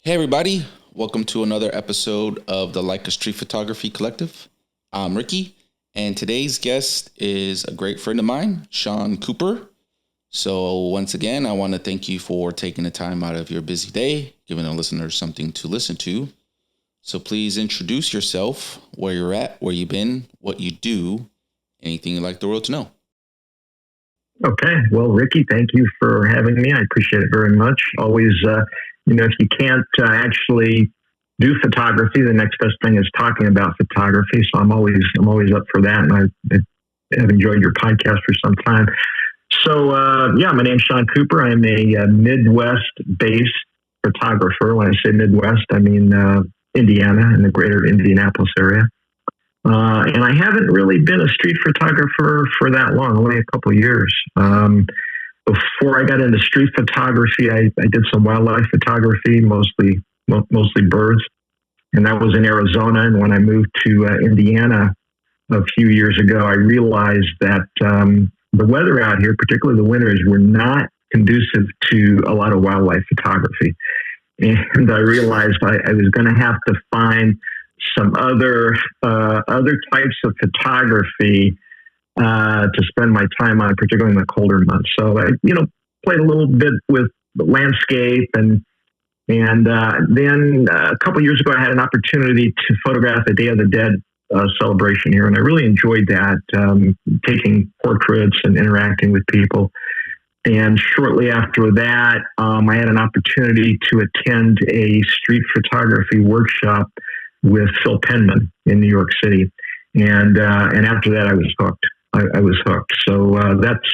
Hey, everybody. Welcome to another episode of the Like a Street Photography Collective. I'm Ricky, and today's guest is a great friend of mine, Shawn Cooper. So once again, I want to thank you for taking the time out of your busy day, giving the listeners something to listen to. So please introduce yourself, where you're at, where you've been, what you do, anything you'd like the world to know. Okay. Well, Ricky, thank you for having me. I appreciate it very much. Always, if you can't actually do photography, the next best thing is talking about photography. So I'm always up for that, and I have enjoyed your podcast for some time. So, my name's Shawn Cooper. I'm a Midwest-based photographer. When I say Midwest, I mean Indiana and the greater Indianapolis area. And I haven't really been a street photographer for that long, only a couple of years. Before I got into street photography, I did some wildlife photography, mostly birds, and that was in Arizona. And when I moved to Indiana a few years ago, I realized that the weather out here, particularly the winters, were not conducive to a lot of wildlife photography. And I realized I was going to have to find some other types of photography to spend my time on, particularly in the colder months. So I, played a little bit with the landscape, and then a couple of years ago, I had an opportunity to photograph the Day of the Dead celebration here, and I really enjoyed that, taking portraits and interacting with people. And shortly after that, I had an opportunity to attend a street photography workshop with Phil Penman in New York City, and after that, I was hooked. I was hooked. So that's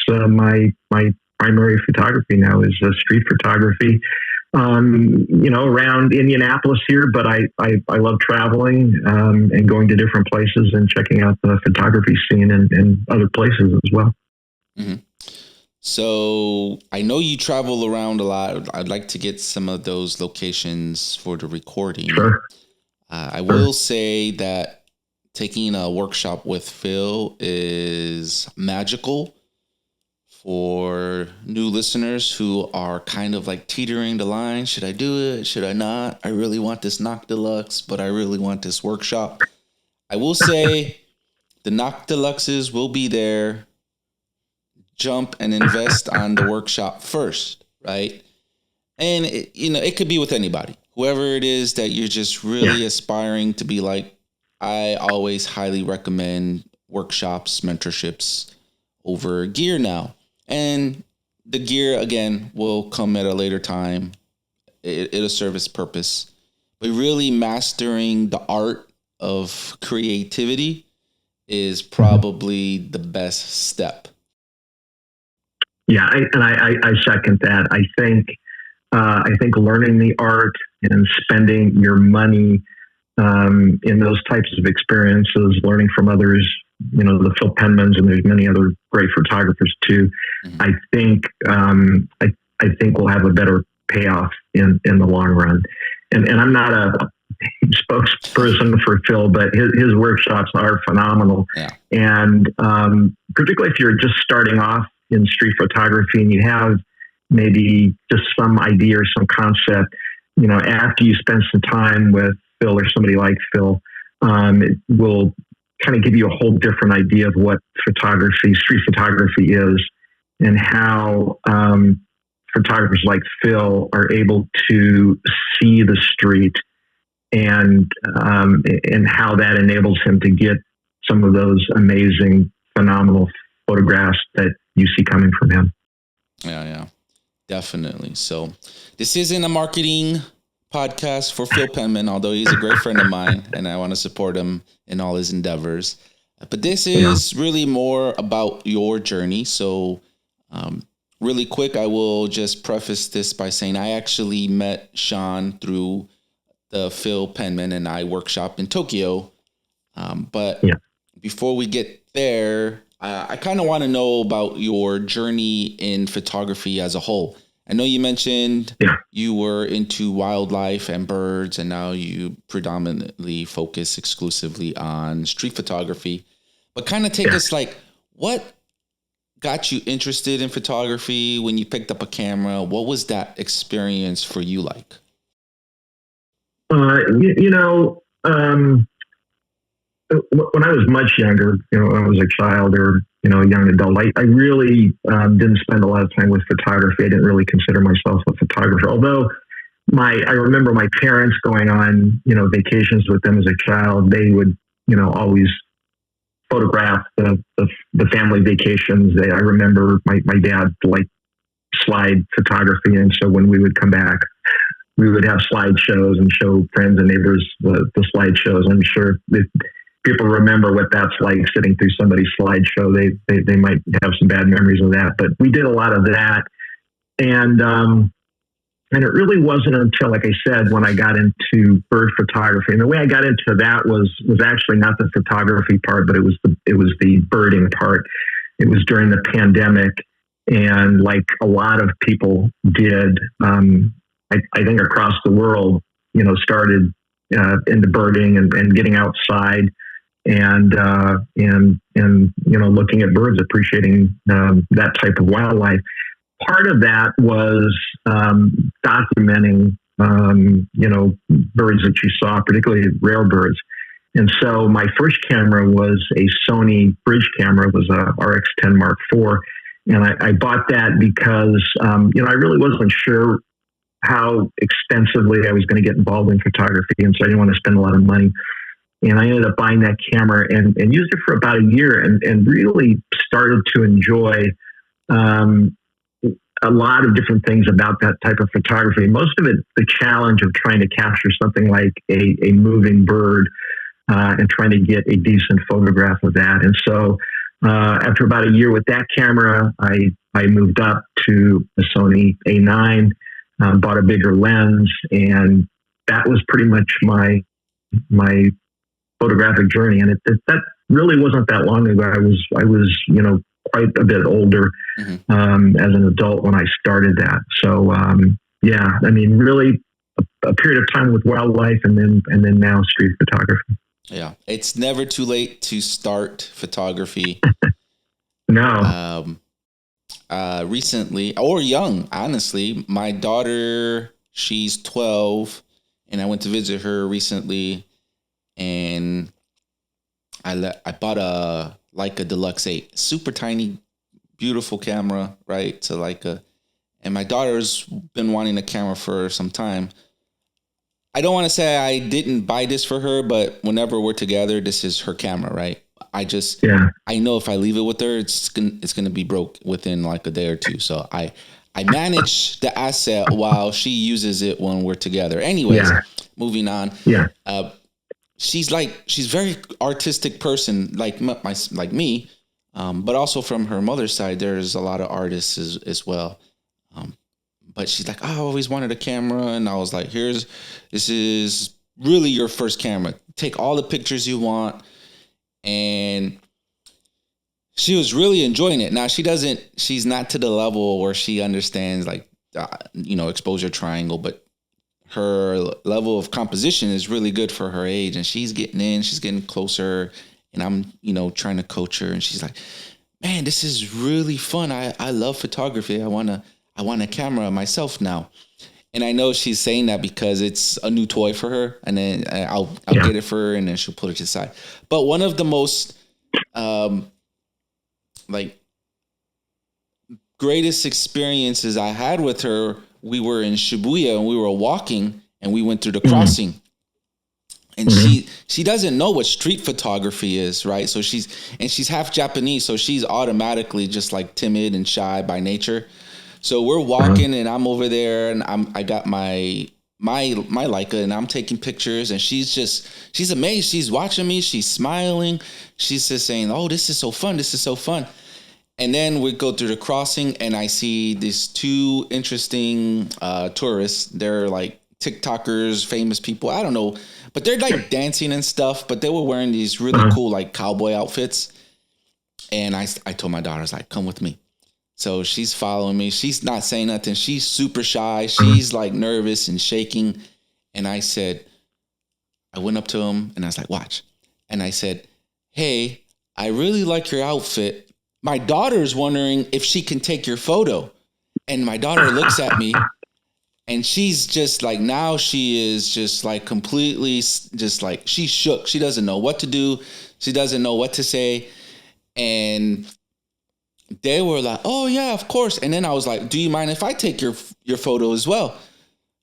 my primary photography now is street photography. Around Indianapolis here, but I love traveling and going to different places and checking out the photography scene and other places as well. Mm-hmm. So I know you travel around a lot. I'd like to get some of those locations for the recording. Sure. I will say that taking a workshop with Phil is magical for new listeners who are kind of like teetering the line. Should I do it? Should I not? I really want this Knock Deluxe, but I really want this workshop. I will say the Knock Deluxes will be there. Jump and invest on the workshop first, right? And it could be with anybody, whoever it is that you're just really aspiring to be like. I always highly recommend workshops, mentorships over gear now. And the gear, again, will come at a later time. It'll serve its purpose. But really mastering the art of creativity is probably the best step. Yeah, I second that. I think learning the art and spending your money in those types of experiences, learning from others, the Phil Penmans, and there's many other great photographers too. Mm-hmm. I think we'll have a better payoff in the long run. And I'm not a spokesperson for Phil, but his workshops are phenomenal. Yeah. And particularly if you're just starting off in street photography and you have maybe just some idea or some concept, after you spend some time with Phil or somebody like Phil, it will kind of give you a whole different idea of what street photography is, and how photographers like Phil are able to see the street and how that enables him to get some of those amazing, phenomenal photographs that you see coming from him. Yeah, definitely. So this isn't a marketing podcast for Phil Penman, although he's a great friend of mine and I want to support him in all his endeavors. But this is really more about your journey. So really quick, I will just preface this by saying I actually met Shawn through the Phil Penman and I workshop in Tokyo. But before we get there, I kind of want to know about your journey in photography as a whole. I know you mentioned you were into wildlife and birds, and now you predominantly focus exclusively on street photography. But kind of take us what got you interested in photography when you picked up a camera? What was that experience for you like? You know, when I was much younger, when I was a child or a young adult, I really didn't spend a lot of time with photography. I didn't really consider myself a photographer, although I remember my parents going on vacations with them as a child. They would always photograph the family vacations. I remember my dad liked slide photography, and so when we would come back, we would have slideshows and show friends and neighbors the slideshows. I'm sure if people remember what that's like, sitting through somebody's slideshow, they might have some bad memories of that. But we did a lot of that, and it really wasn't until, like I said, when I got into bird photography. And the way I got into that was actually not the photography part, but it was the birding part. It was during the pandemic, and like a lot of people did, I think across the world, started into birding and getting outside and looking at birds, appreciating that type of wildlife. Part of that was documenting, birds that you saw, particularly rare birds. And so my first camera was a Sony bridge camera. It was a RX10 Mark IV. And I bought that because, I really wasn't sure how extensively I was going to get involved in photography. And so I didn't want to spend a lot of money. And I ended up buying that camera and used it for about a year and really started to enjoy a lot of different things about that type of photography. Most of it, the challenge of trying to capture something like a moving bird and trying to get a decent photograph of that. And so after about a year with that camera, I moved up to the Sony A9, bought a bigger lens, and that was pretty much my photographic journey. And that really wasn't that long ago. I was quite a bit older as an adult when I started that. So really a period of time with wildlife, and then now street photography. Yeah, it's never too late to start photography. No. Recently, or young, honestly, my daughter, she's 12, and I went to visit her recently, and I bought a Leica Deluxe 8, super tiny, beautiful camera, right? So and my daughter's been wanting a camera for some time. I don't want to say I didn't buy this for her, but whenever we're together, this is her camera, right? I know if I leave it with her, it's gonna be broke within like a day or two. So I manage the asset while she uses it when we're together. Anyways, moving on. Yeah. She's very artistic person, like me, but also from her mother's side, there's a lot of artists as well. But she's like, I always wanted a camera, and I was like, this is really your first camera. Take all the pictures you want. And she was really enjoying it. Now she's not to the level where she understands exposure triangle, but her level of composition is really good for her age, and she's getting closer, and I'm, trying to coach her, and she's like, man, this is really fun. I love photography. I want a camera myself now. And I know she's saying that because it's a new toy for her, and then I'll get it for her, and then she'll put it to the side. But one of the most greatest experiences I had with her, we were in Shibuya and we were walking, and we went through the crossing. And she doesn't know what street photography is, right? So she's half Japanese, so she's automatically just like timid and shy by nature. So we're walking, and I'm over there, and I got my Leica, and I'm taking pictures, and she's amazed. She's watching me. She's smiling. She's just saying, "Oh, this is so fun. This is so fun." And then we go through the crossing, and I see these two interesting tourists. They're like TikTokers, famous people. I don't know, but they're like dancing and stuff. But they were wearing these really cool like cowboy outfits. And I told my daughter, I was like, "Come with me." So she's following me. She's not saying nothing. She's super shy. She's like nervous and shaking. And I went up to him and I was like, watch. And I said, hey, I really like your outfit. My daughter's wondering if she can take your photo. And my daughter looks at me And she's just like, now she is just like completely just like, she's shook. She doesn't know what to do. She doesn't know what to say. And they were like, oh yeah, of course. And then I was like, do you mind if I take your photo as well?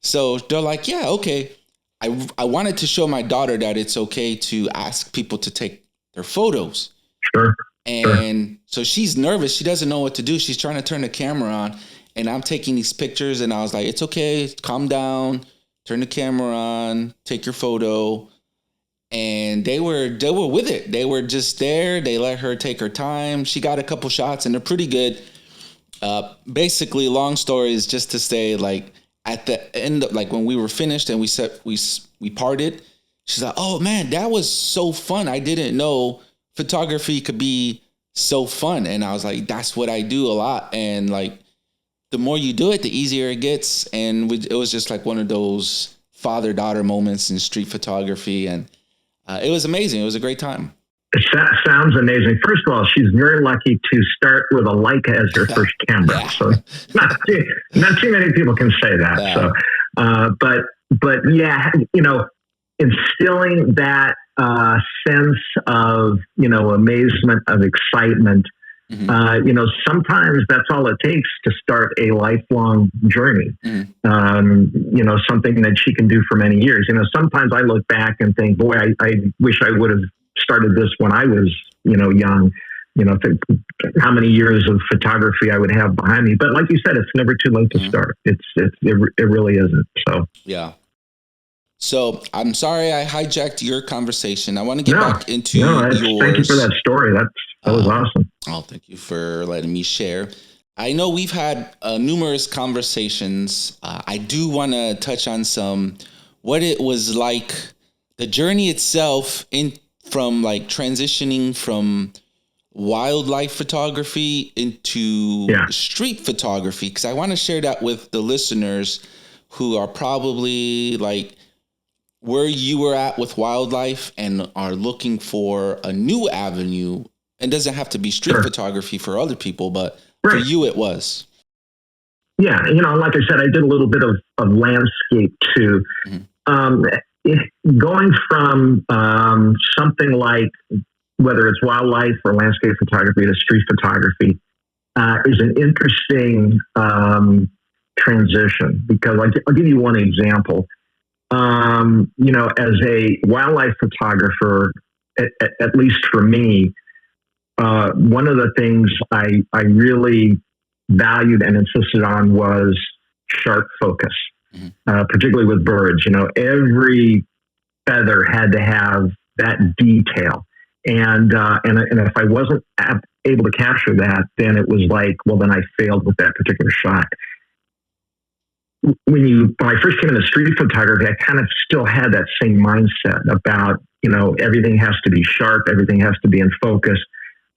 So they're like, yeah, okay. I wanted to show my daughter that it's okay to ask people to take their photos. Sure. And so she's nervous. She doesn't know what to do. She's trying to turn the camera on, and I'm taking these pictures, and I was like, it's okay. Calm down. Turn the camera on. Take your photo. And they were with it. They were just there. They let her take her time. She got a couple shots, and they're pretty good. Basically, long story is just to say, like, at the end, like when we were finished and we parted, she's like, oh man, that was so fun. I didn't know photography could be so fun. And I was like, that's what I do a lot. And like, the more you do it, the easier it gets. And it was just like one of those father-daughter moments in street photography. And it was amazing. It was a great time. That sounds amazing. First of all, she's very lucky to start with a Leica as her first camera. Yeah. So not too many people can say that. Yeah. So, but yeah, instilling that sense of, amazement, of excitement. Mm-hmm. Sometimes that's all it takes to start a lifelong journey. Mm-hmm. Something that she can do for many years. Sometimes I look back and think, boy, I wish I would have started this when I was, young. How many years of photography I would have behind me. But like you said, it's never too late to mm-hmm. start. It really isn't. So yeah. So I'm sorry I hijacked your conversation. I want to get back into yours. Thank you for that story. That was awesome. Oh, thank you for letting me share. I know we've had numerous conversations. I do want to touch on what it was like, the journey itself from like transitioning from wildlife photography into street photography, because I want to share that with the listeners who are probably like where you were at with wildlife and are looking for a new avenue. It doesn't have to be street photography for other people, but for you it was. Yeah, like I said, I did a little bit of landscape too. Mm-hmm. Going from something like, whether it's wildlife or landscape photography to street photography, is an interesting transition, because I'll give you one example. As a wildlife photographer, at least for me, one of the things I really valued and insisted on was sharp focus, particularly with birds. Every feather had to have that detail. And if I wasn't able to capture that, then it was like, well, then I failed with that particular shot. When I first came into street photography, I kind of still had that same mindset about, everything has to be sharp, everything has to be in focus.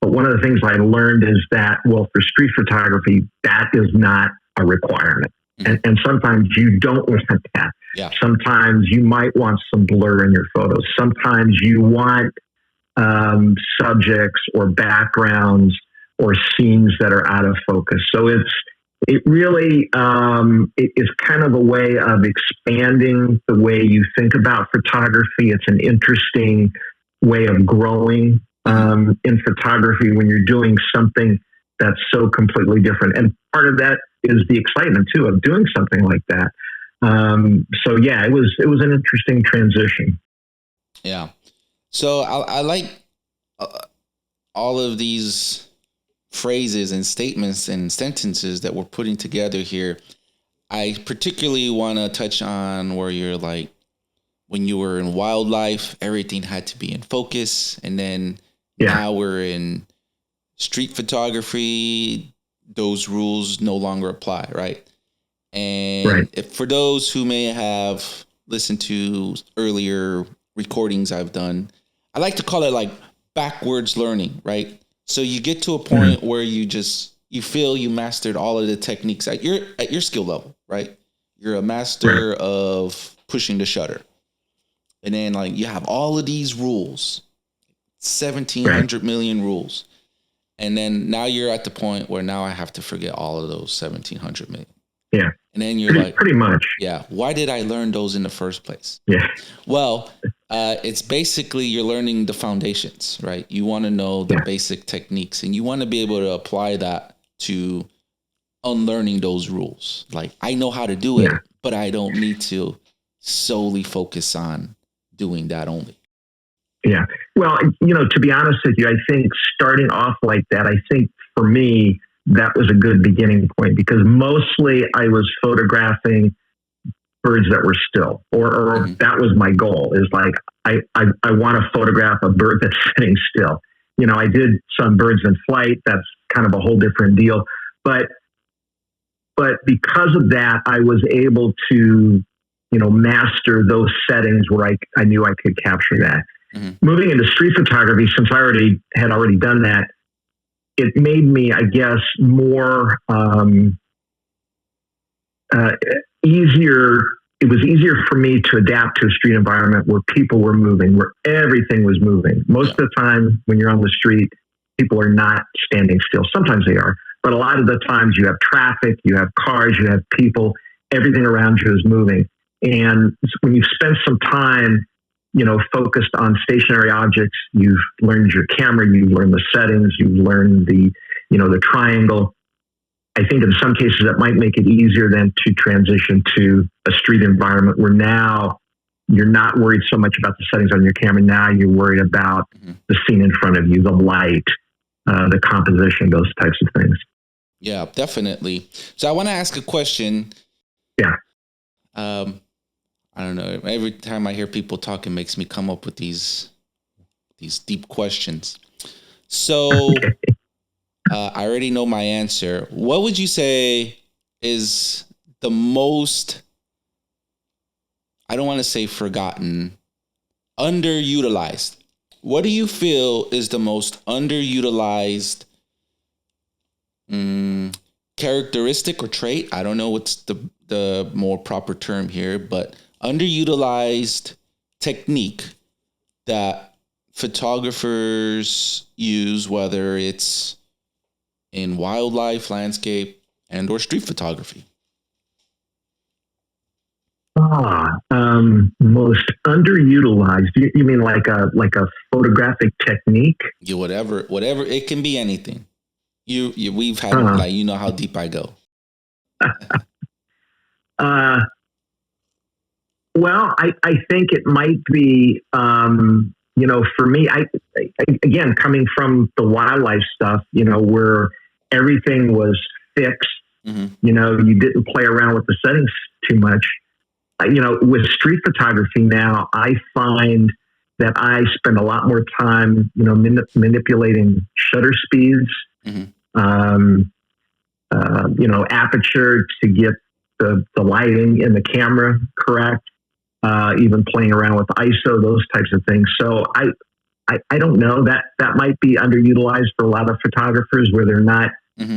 But one of the things I learned is that, well, for street photography, that is not a requirement. Mm-hmm. And sometimes you don't want that. Yeah. Sometimes you might want some blur in your photos. Sometimes you want subjects or backgrounds or scenes that are out of focus. So it really is kind of a way of expanding the way you think about photography. It's an interesting way of growing in photography when you're doing something that's so completely different. And part of that is the excitement too of doing something like that. So yeah, it was an interesting transition. Yeah. So I like all of these phrases and statements and sentences that we're putting together here. I particularly want to touch on where you're like, when you were in wildlife, everything had to be in focus. And then now we're in street photography. Those rules no longer apply, right? And if, for those who may have listened to earlier recordings I've done, I like to call it like backwards learning, right? So you get to a point where you feel you mastered all of the techniques at your skill level, right? You're a master of pushing the shutter. And then like you have all of these rules, 1,700 million rules. And then now you're at the point where now I have to forget all of those 1,700 million. Yeah. And then you're like, pretty much. yeah, why did I learn those in the first place? Yeah. Well, it's basically you're learning the foundations, right? You want to know the basic techniques, and you want to be able to apply that to unlearning those rules. Like, I know how to do it, but I don't need to solely focus on doing that only. Yeah. Well, to be honest with you, I think starting off like that, I think for me, that was a good beginning point, because mostly I was photographing birds that were still, or that was my goal, is like, I want to photograph a bird that's sitting still. I did some birds in flight. That's kind of a whole different deal. But because of that, I was able to, master those settings where I knew I could capture that. Moving into street photography, since I had already done that, it made me, I guess, more easier. It was easier for me to adapt to a street environment where people were moving, where everything was moving. Most of the time when you're on the street, people are not standing still. Sometimes they are, but a lot of the times you have traffic, you have cars, you have people, everything around you is moving. And when you spend some time, focused on stationary objects, you've learned your camera, you've learned the settings, you've learned the triangle. I think in some cases that might make it easier then to transition to a street environment where now you're not worried so much about the settings on your camera. Now you're worried about the scene in front of you, the light, the composition, those types of things. Yeah, definitely. So I want to ask a question. Yeah. I don't know. Every time I hear people talk, it makes me come up with these deep questions. So I already know my answer. What would you say is the most, I don't want to say forgotten, underutilized? What do you feel is the most underutilized characteristic or trait? I don't know what's the more proper term here, but underutilized technique that photographers use, whether it's in wildlife, landscape, and or street photography. Most underutilized. You mean like a photographic technique? Yeah, whatever. It can be anything. We've had how deep I go. Well, I think it might be, for me, I again, coming from the wildlife stuff, where everything was fixed, you didn't play around with the settings too much. With street photography now, I find that I spend a lot more time, manipulating shutter speeds, aperture to get the lighting in the camera correct, even playing around with ISO, those types of things. So I don't know, that might be underutilized for a lot of photographers, where they're not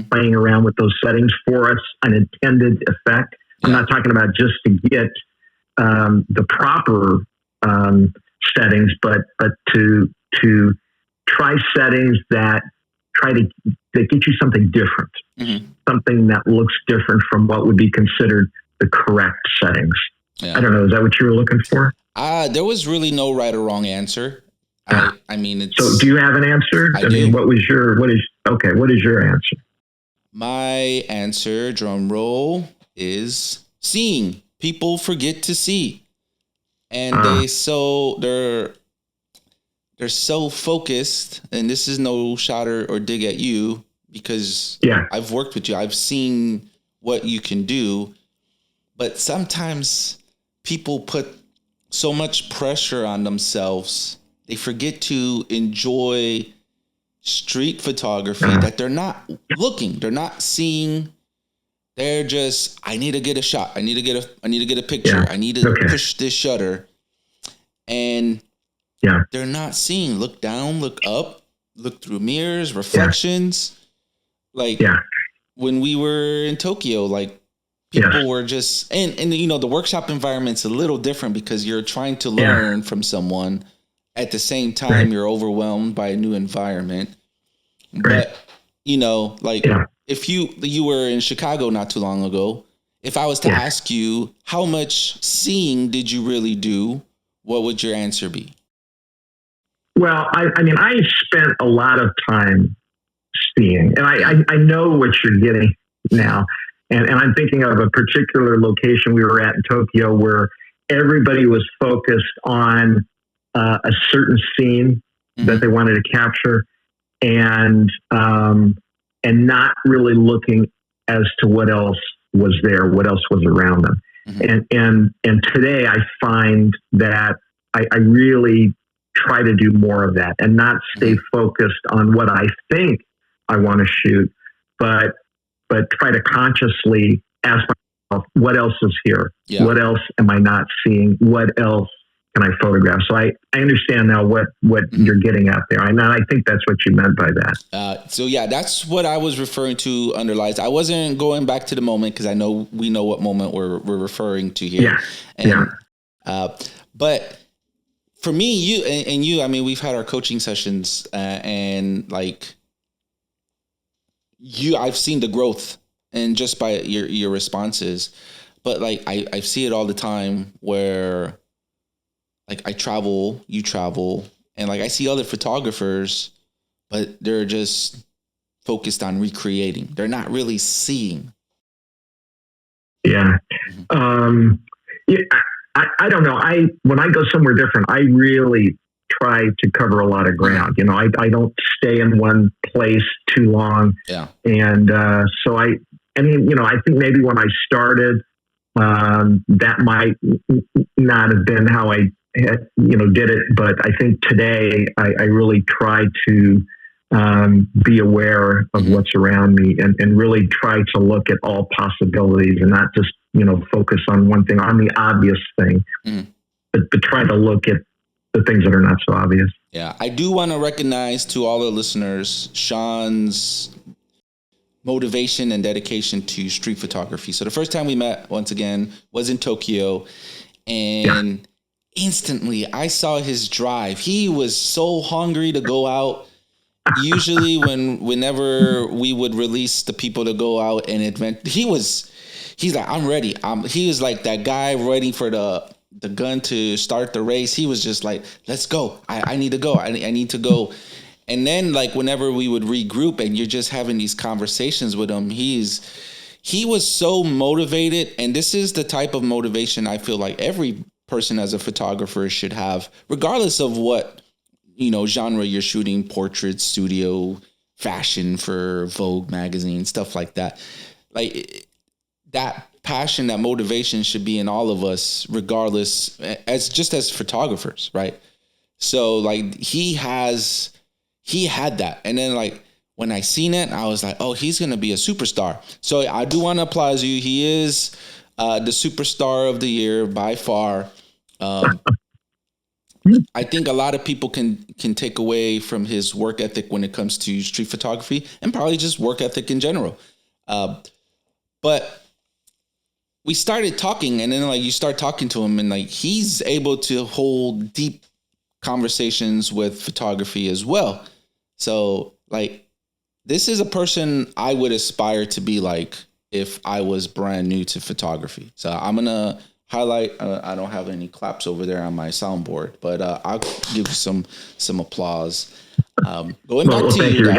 playing around with those settings for an intended effect. I'm not talking about just to get the proper settings, but to try settings that get you something different, something that looks different from what would be considered the correct settings. Yeah. I don't know. Is that what you were looking for? There was really no right or wrong answer. I mean, so do you have an answer? I mean, what is your answer? My answer, drum roll, is seeing. People forget to see. And they're so focused, and this is no shot or dig at you, because I've worked with you. I've seen what you can do, but sometimes people put so much pressure on themselves. They forget to enjoy street photography, that they're not looking, they're not seeing. They're just, I need to get a shot. I need to get a picture. I need to push this shutter. And they're not seeing. Look down, look up, look through mirrors, reflections. When we were in Tokyo, people were just, and the workshop environment's a little different, because you're trying to learn from someone. At the same time, you're overwhelmed by a new environment. But, if you were in Chicago not too long ago, if I was to ask you, how much seeing did you really do? What would your answer be? Well, I mean, I spent a lot of time seeing, and I know what you're getting now. And I'm thinking of a particular location we were at in Tokyo where everybody was focused on a certain scene that they wanted to capture, and not really looking as to what else was there, what else was around them. And today I find that I really try to do more of that and not stay focused on what I think I want to shoot, but try to consciously ask myself, what else is here? Yeah. What else am I not seeing? What else can I photograph? So I understand now what you're getting at there. And I think that's what you meant by that. So yeah, that's what I was referring to under lights. I wasn't going back to the moment because we know what moment we're referring to here. Yeah. But for me, you, I mean, we've had our coaching sessions and like I've seen the growth and just by your responses, but like I see it all the time where like I travel, you travel, and like I see other photographers, but they're just focused on recreating. They're not really seeing. Yeah. I don't know. When I go somewhere different, I really try to cover a lot of ground. You know, I don't stay in one place too long. Yeah. And so I mean, you know, I think maybe when I started, that might not have been how I did it. But I think today I really try to be aware of what's around me and really try to look at all possibilities and not just, focus on one thing, on the obvious thing, but try to look at the things that are not so obvious. Yeah. I do want to recognize to all the listeners, Shawn's motivation and dedication to street photography. So the first time we met, once again, was in Tokyo, and instantly I saw his drive. He was so hungry to go out. Usually whenever we would release the people to go out and advent, he's like, I'm ready. He was like that guy waiting for the gun to start the race. He was just like, let's go. I need to go. I need to go. And then like whenever we would regroup and you're just having these conversations with him, he was so motivated. And this is the type of motivation I feel like every person as a photographer should have, regardless of what, genre you're shooting, portrait, studio, fashion for Vogue magazine, stuff like that. Like that passion, that motivation should be in all of us, regardless, as photographers, right? So like he had that. And then like when I seen it, I was like, oh, he's going to be a superstar. So I do want to applaud you. He is the superstar of the year by far. I think a lot of people can take away from his work ethic when it comes to street photography and probably just work ethic in general. But we started talking, and then like you start talking to him, and like he's able to hold deep conversations with photography as well. So like this is a person I would aspire to be like if I was brand new to photography. So I'm gonna highlight. I don't have any claps over there on my soundboard, but I'll give you some applause. Going back to thank you.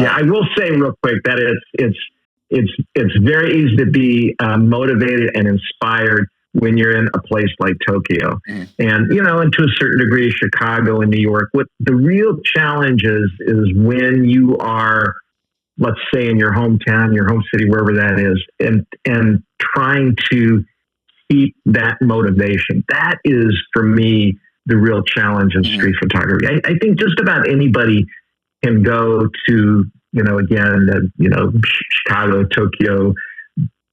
I will say real quick that it's very easy to be motivated and inspired when you're in a place like Tokyo, and and to a certain degree, Chicago and New York. What the real challenge is when you are, let's say, in your hometown, your home city, wherever that is, and trying to keep that motivation. That is, for me, the real challenge in street photography. I think just about anybody can go to, Chicago, Tokyo,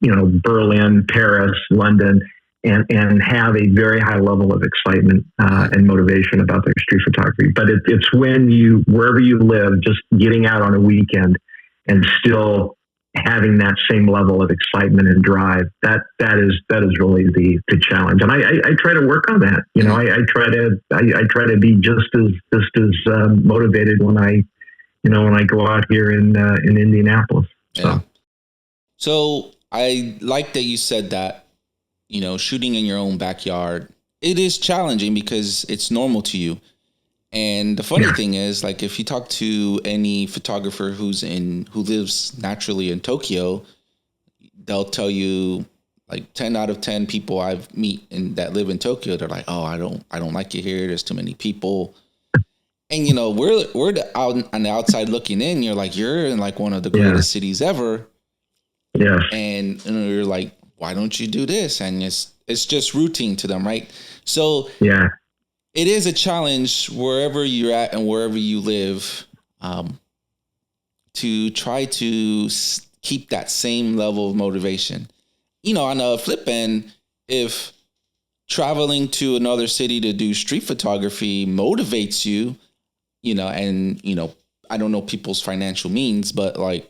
Berlin, Paris, London, and have a very high level of excitement and motivation about their street photography. But it's when wherever you live, just getting out on a weekend and still having that same level of excitement and drive, that is really the challenge. And I try to work on that. I try to be just as motivated when I go out here in Indianapolis. So I like that you said that, shooting in your own backyard, it is challenging because it's normal to you. And the funny thing is, like, if you talk to any photographer who lives naturally in Tokyo, they'll tell you like 10 out of 10 people I've meet that live in Tokyo, they're like, "Oh, I don't like it here. There's too many people." And out on the outside looking in, you're like, you're in like one of the greatest cities ever. Yes. And you're like, why don't you do this? And it's just routine to them, right? So it is a challenge wherever you're at and wherever you live, to try to keep that same level of motivation. On a flip end, if traveling to another city to do street photography motivates you, I don't know people's financial means, but like,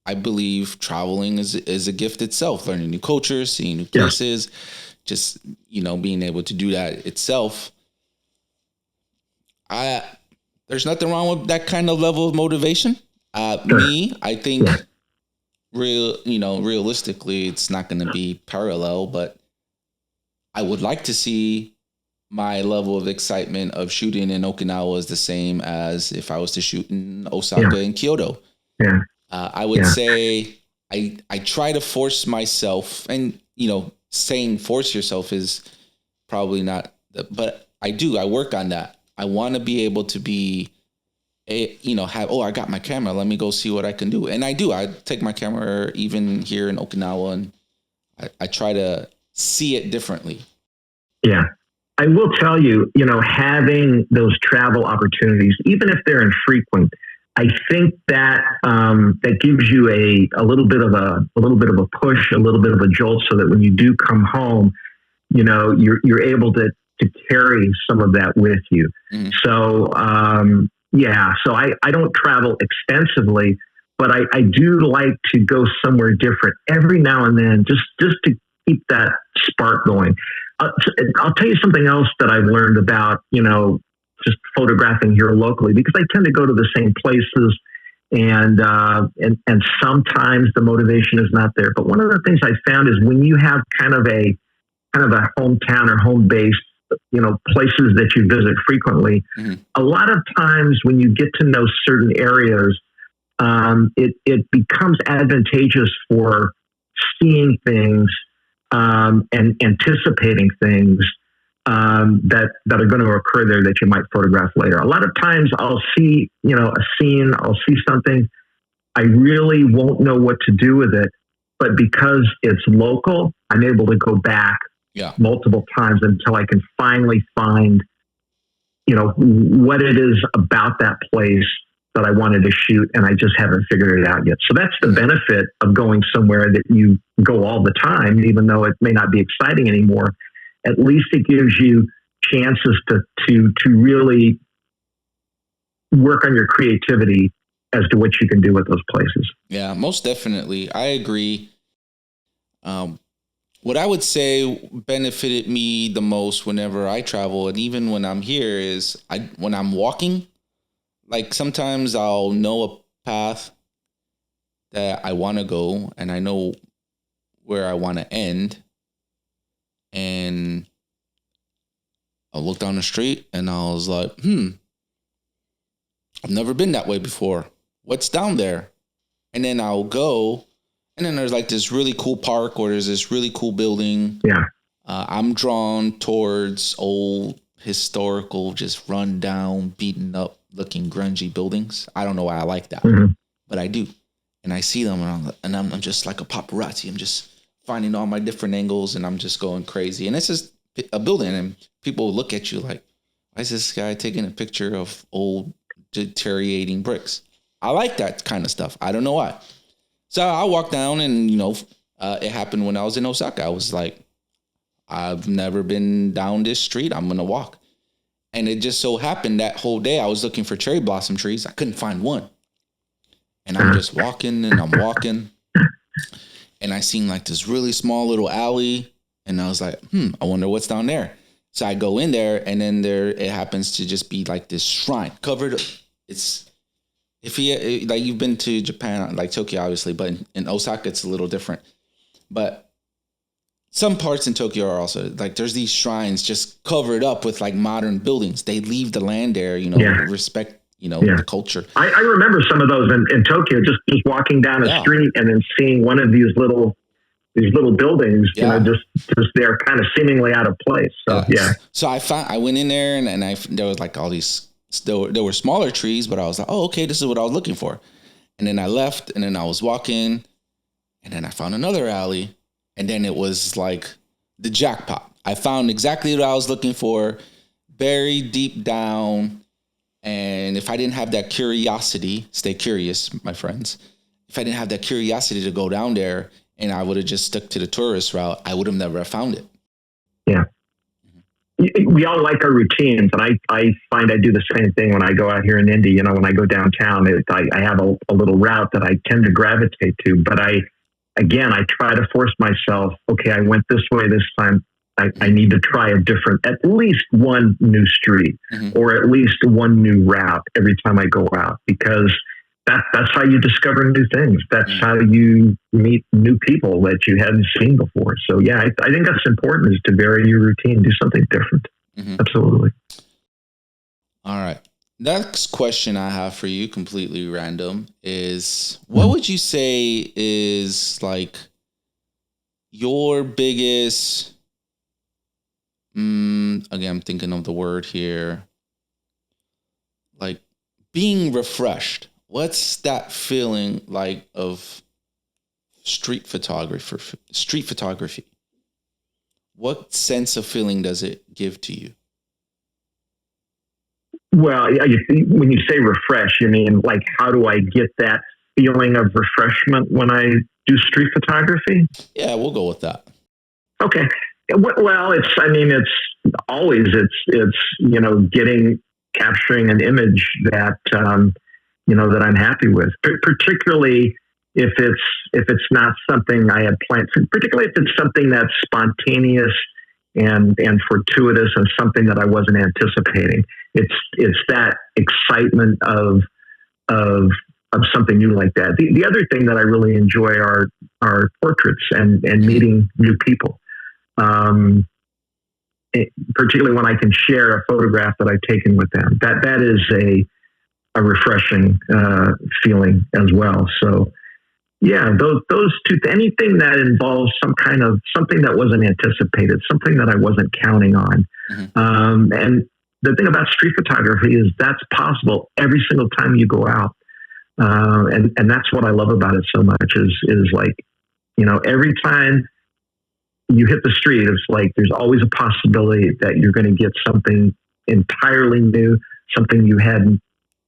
I believe traveling is a gift itself, learning new cultures, seeing new places, just, being able to do that itself. There's nothing wrong with that kind of level of motivation. I think realistically, it's not going to be parallel, but I would like to see my level of excitement of shooting in Okinawa is the same as if I was to shoot in Osaka and Kyoto. Yeah. I would say I try to force myself, and saying force yourself is probably not, but I work on that. I want to be able to be I got my camera, let me go see what I can do. And I do. I take my camera even here in Okinawa, and I try to see it differently. Yeah. I will tell you, having those travel opportunities, even if they're infrequent, I think that that gives you a little bit of a push, a little bit of a jolt, so that when you do come home, you're able to carry some of that with you. Mm-hmm. So so I don't travel extensively, but I do like to go somewhere different every now and then, just to keep that spark going. I'll tell you something else that I've learned about, just photographing here locally, because I tend to go to the same places, and sometimes the motivation is not there. But one of the things I found is when you have kind of a hometown or home base, places that you visit frequently, a lot of times when you get to know certain areas, it becomes advantageous for seeing things and anticipating things that are going to occur there that you might photograph later. A lot of times I'll see, a scene, I'll see something, I really won't know what to do with it, but because it's local, I'm able to go back multiple times until I can finally find, what it is about that place that I wanted to shoot, and I just haven't figured it out yet. So that's the benefit of going somewhere that you go all the time, even though it may not be exciting anymore. At least it gives you chances to really work on your creativity as to what you can do with those places. Yeah, most definitely. I agree. What I would say benefited me the most whenever I travel, and even when I'm here, is when I'm walking, like sometimes I'll know a path that I want to go, and I know where I want to end. And I looked down the street and I was like, I've never been that way before. What's down there? And then I'll go, and then there's like this really cool park, or there's this really cool building. Yeah. I'm drawn towards old, historical, just run down, beaten up looking grungy buildings. I don't know why I like that, but I do. And I see them, and I'm just like a paparazzi. I'm just finding all my different angles, and I'm just going crazy. And it's just a building, and people look at you like, why is this guy taking a picture of old deteriorating bricks? I like that kind of stuff. I don't know why. So I walked down, and it happened when I was in Osaka. I was like, I've never been down this street. I'm gonna walk. And it just so happened that whole day I was looking for cherry blossom trees. I couldn't find one. And I'm just walking, and I'm walking, and I seen like this really small little alley, and I was like, I wonder what's down there. So I go in there, and then it happens to just be like this shrine covered. It's if you like, you've been to Japan, like Tokyo, obviously, but in Osaka, it's a little different. But some parts in Tokyo are also like there's these shrines just covered up with like modern buildings. They leave the land there, respect, the culture. I remember some of those in Tokyo, just walking down a street and then seeing one of these little buildings, just they're kind of seemingly out of place. So, So I went in there and there was like all these, there were smaller trees, but I was like, oh, okay, this is what I was looking for. And then I left and then I was walking and then I found another alley and then it was like the jackpot. I found exactly what I was looking for, buried deep down. And if I didn't have that curiosity, stay curious, my friends. If I didn't have that curiosity to go down there, and I would have just stuck to the tourist route, I would have never found it. Yeah. We all like our routines. And I find I do the same thing when I go out here in Indy. When I go downtown, I have a little route that I tend to gravitate to. But I try to force myself, okay, I went this way this time. I need to try at least one new street or at least one new route every time I go out, because that's how you discover new things. That's how you meet new people that you hadn't seen before. So yeah, I think that's important, is to vary your routine, do something different. Absolutely. All right. Next question I have for you, completely random, is what would you say is like your biggest, again, I'm thinking of the word here, like being refreshed. What's that feeling like of street photography? What sense of feeling does it give to you? Well, when you say refresh, you mean like, how do I get that feeling of refreshment when I do street photography? Yeah, we'll go with that. Okay. Well, it's always capturing an image that, that I'm happy with, particularly if it's not something I had planned, particularly if it's something that's spontaneous and fortuitous and something that I wasn't anticipating. It's that excitement of something new like that. The other thing that I really enjoy are portraits and meeting new people. Particularly when I can share a photograph that I've taken with them. That is a refreshing feeling as well. So yeah, those two, anything that involves something that wasn't anticipated, something that I wasn't counting on. And the thing about street photography is that's possible every single time you go out. And that's what I love about it so much is like, every time you hit the street, it's like there's always a possibility that you're going to get something entirely new, something you hadn't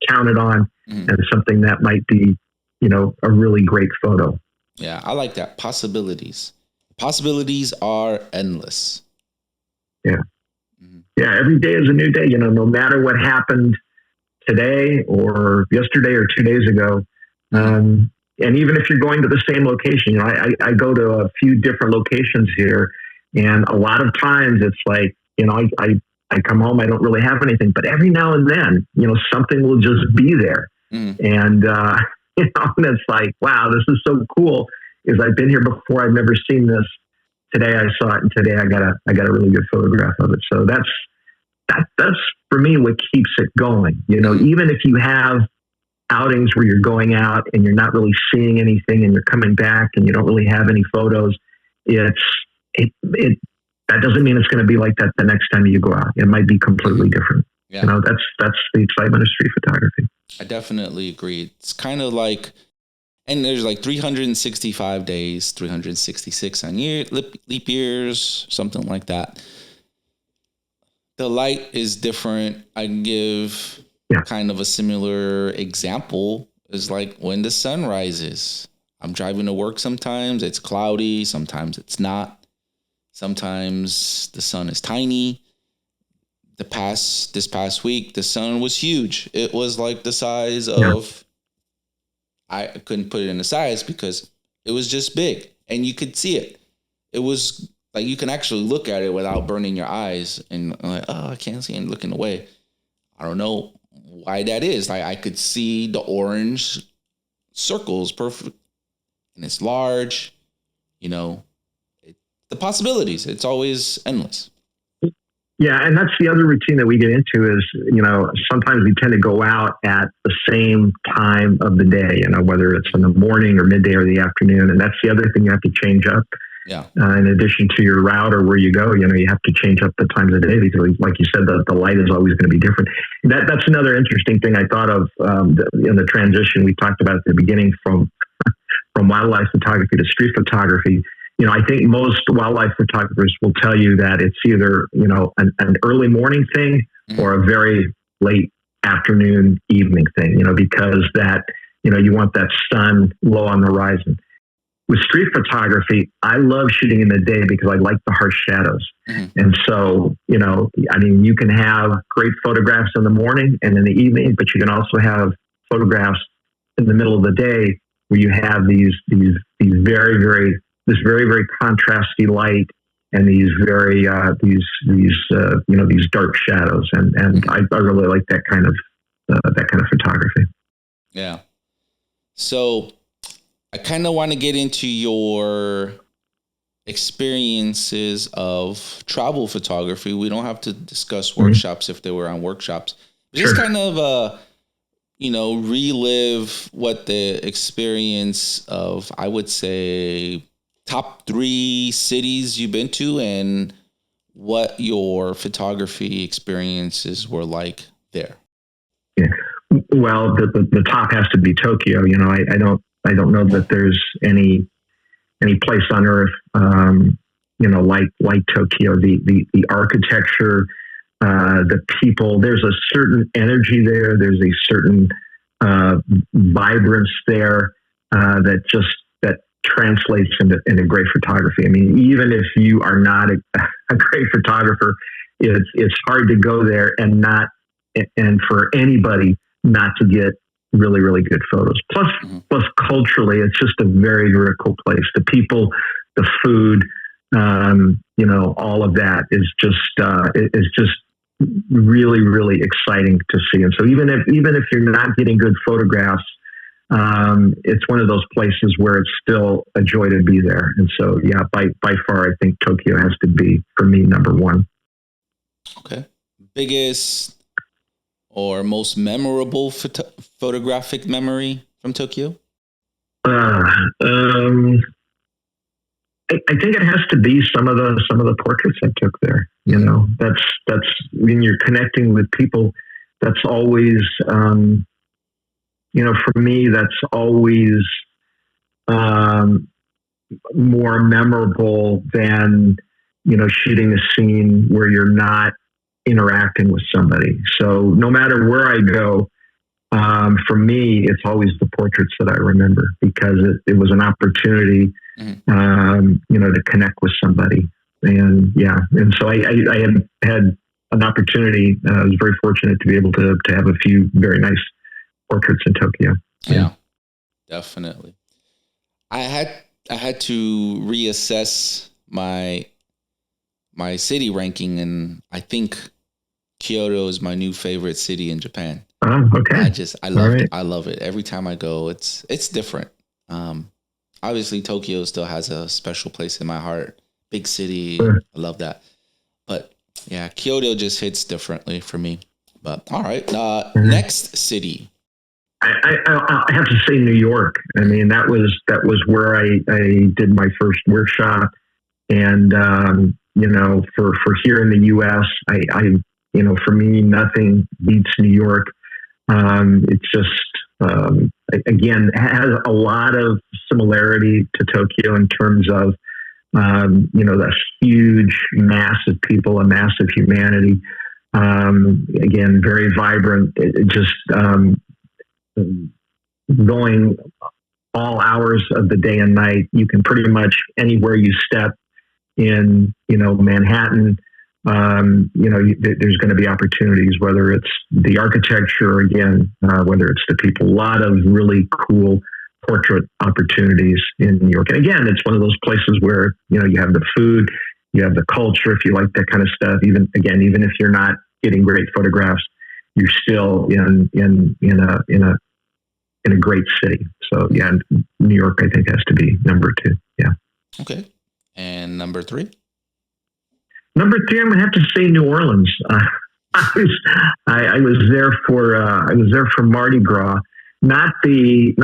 counted on, and something that might be, a really great photo. Yeah, I like that. Possibilities are endless. Yeah. Yeah, every day is a new day. No matter what happened today or yesterday or 2 days ago, and even if you're going to the same location, I go to a few different locations here, and a lot of times it's like, I come home, I don't really have anything, but every now and then, something will just be there. And, and it's like, wow, this is so cool, because I've been here before. I've never seen this. Today I saw it, and today I got a really good photograph of it. So that's for me what keeps it going. Even if you have outings where you're going out and you're not really seeing anything, and you're coming back and you don't really have any photos, that doesn't mean it's going to be like that the next time you go out. It might be completely different. Yeah. That's the excitement of street photography. I definitely agree. It's kind of like, and there's like 365 days, 366 on leap years, something like that. The light is different. I can give kind of a similar example, is like when the sun rises. I'm driving to work sometimes, it's cloudy, sometimes it's not. Sometimes the sun is tiny. This past week, the sun was huge. It was like the size of, I couldn't put it in the size because it was just big and you could see it. It was like, you can actually look at it without burning your eyes and like, oh, I can't see it, looking away. I don't know why that is. I could see the orange circles perfect, and it's large. You know, the possibilities. It's always endless. Yeah, and that's the other routine that we get into is, sometimes we tend to go out at the same time of the day, whether it's in the morning or midday or the afternoon. And that's the other thing you have to change up. Yeah. In addition to your route or where you go, you have to change up the times of the day because, like you said, the light is always going to be different. That's another interesting thing I thought of in the transition we talked about at the beginning from wildlife photography to street photography. I think most wildlife photographers will tell you that it's either, an early morning thing or a very late afternoon, evening thing, because that, you want that sun low on the horizon. With street photography, I love shooting in the day because I like the harsh shadows. And so, you can have great photographs in the morning and in the evening, but you can also have photographs in the middle of the day where you have these very, very, this very, very contrasty light and these very these dark shadows, and I really like that kind of photography. Yeah. So I kind of want to get into your experiences of travel photography. We don't have to discuss workshops if they were on workshops. Just kind of relive what the experience of, I would say, top 3 cities you've been to and what your photography experiences were like there. Yeah. Well, the top has to be Tokyo. I don't know that there's any place on earth, like Tokyo. The architecture, the people. There's a certain energy there. There's a certain vibrance there that translates into great photography. I mean, even if you are not a great photographer, it's hard to go there and for anybody not to get really, really good photos. Plus culturally, it's just a very, very cool place. The people, the food, all of that is just really, really exciting to see. And so even if you're not getting good photographs, it's one of those places where it's still a joy to be there. And so, yeah, by far, I think Tokyo has to be, for me, number one. Okay. Biggest or most memorable photographic memory from Tokyo? I think it has to be some of the portraits I took there. That's when you're connecting with people. That's always, for me, that's always more memorable than shooting a scene where you're not interacting with somebody. So no matter where I go, for me, it's always the portraits that I remember because it was an opportunity, to connect with somebody. And so I had an opportunity. I was very fortunate to be able to have a few very nice portraits in Tokyo. Yeah, definitely. I had to reassess my city ranking, and I think Kyoto is my new favorite city in Japan. Oh, okay. I love it. I love it. Every time I go, it's different. Obviously Tokyo still has a special place in my heart. Big city. Sure. I love that. But yeah, Kyoto just hits differently for me. But all right. Next city. I have to say New York. I mean, that was where I did my first workshop. And, for here in the U.S., for me, nothing beats New York. It's just, again, has a lot of similarity to Tokyo in terms of, the huge mass of people, a mass of humanity. Again, very vibrant. It just going all hours of the day and night. You can pretty much anywhere you step in, Manhattan, there's going to be opportunities, whether it's the architecture, again, whether it's the people, a lot of really cool portrait opportunities in New York. And again, it's one of those places where, you have the food, you have the culture, if you like that kind of stuff, even if you're not getting great photographs, you're still in a great city. So yeah, New York I think has to be number two. Yeah. Okay. And number three? Number three, I'm gonna have to say New Orleans. I was there for Mardi Gras, not the